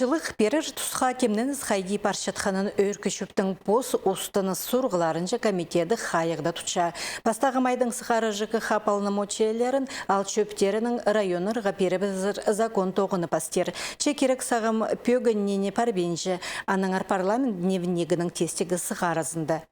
Шылық перір тұсқа темніңіз қайди паршатқанын өркішіптің бос ұстыны сұрғыларынша комитеті қайығда тұтша. Бастағы майдың сықары жықы қапалыны мочелерін ал чөптерінің районырға перебізір закон тоғыны пастер. Чекерек сағым пөгіннені парбенжі, аныңар парламент невнегінің тестегі сықарызында.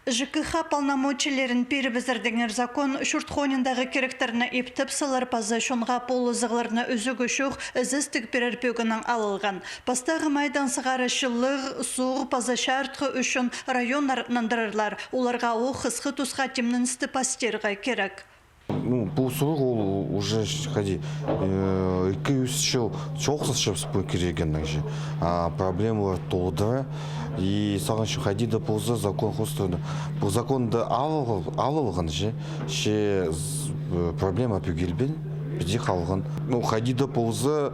ЖКХ полномочиялерін перебізірдіңер закон шүртхонындағы керектеріні ептіп сылар пазы шонға полызығыларына үзігі шуқ ізістік перерпегінің алылған. Бастағы майдан сығары шылық, суғы пазы шартқы үшін районлар нандырырлар. Оларға о қысқы тұсқа темнін істі пастерға керек. Бұл сұрақ ол уже ходи 200 жыл çoğsыз шығып керегеннің же. Проблемалар толды. И саған үшін ходи да болса закон қостырды. Бұл законды алылған же. Проблема пөгелбен. Бізде қалған. Ходи да болса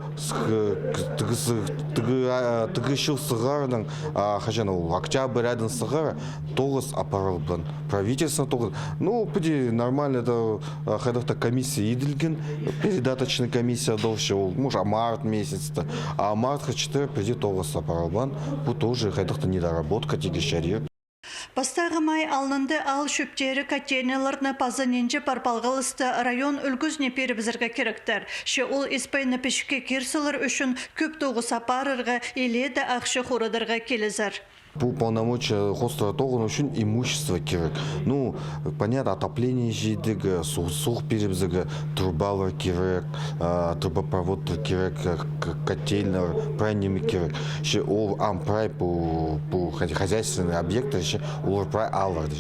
тігі шыл сығарының октябрь рядом сығары тоғыз апарылбын. Правительство тоғыз. Бұде нормально қайдақта комиссия еділген. Передаточный комиссия долше. Может, март месяцті. А мартқа 4 преде тоғыз апарылбын. Бұл тоже қайдақта недоработка теге шәрер. Бастағы май алынды ал шөптері котельняларына пазаненже парпалғылысты район үлгізіне перебізірге керектер. Ол еспайны пешке керсілер үшін көп тоғы сапарырға еледі ақшы қорыдырға келізір. Бұл полномочия қостыра тоғын үшін имущество керек. Понятно, отопление жейдігі, суық перебізігі, трубалар керек, трубопроводтар керек, котельнер, прайнемі керек. Ол ампрай бұл хозяйственный объекты, олар прай алар.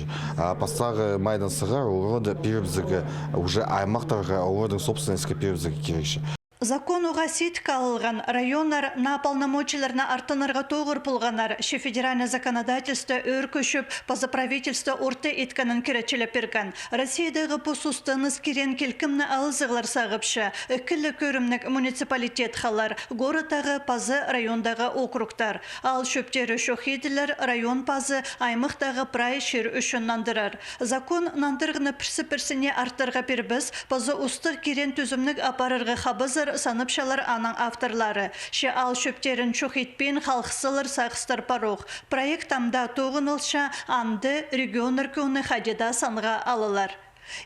Пастағы майдан сығар, оларды перебізігі уже аймақтарға, олардың собственностьқа перебізігі керек. Закон уға сетка алылған районлар на полномочияларына артынырға тоғыр пұлғанар. Федеральное законодательство өркөшіп, паза правительство орты етканын керечелі перген. Россиядағы посустаныз керен келкімні алызығылар сағыпшы. Үкілі көрімнік муниципалитет қалар. Горытағы пазы райондағы округтар. Ал шөптері шохеділер район пазы аймықтағы прай шер үшін нандырар. Закон нандырғыны пірсі-пірсіне арттырға пербіз, пазы ұстық керен түзімнік апарырғы қабызыр саныпшалар аның авторлары. Ал шөптерін чоқ етпен қалқысылыр сақыстыр пароқ. Проектамда тоғынылша анды регионер көні қадеда санға алылар.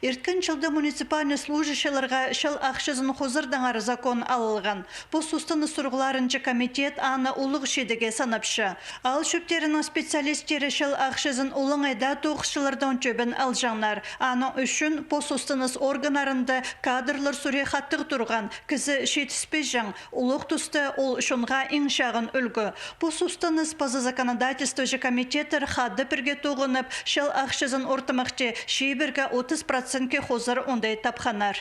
Ирткін жылды муниципальный служащаларға шыл ақшызын хозырдаңар закон алылған. Бұл сұстыны сұрғыларынчы комитет аны ұлық шедіге санапшы. Ал шөптерінің специалистері шыл ақшызын ұлың айда тоқшылардан чөбін алжаңлар. Аны үшін бұл сұстыныз органарында кадрлар сүре қаттық тұрған. Кізі шетіспес жаң. Ұлық тұсты ол шынға ең шағын үлгі. Бұл сұстыныз пазы законодательство жы комитеттер қадды бірге тоғынып, шыл ақшызын ортымақты шейбірге 30% хозыр ондай тапханар.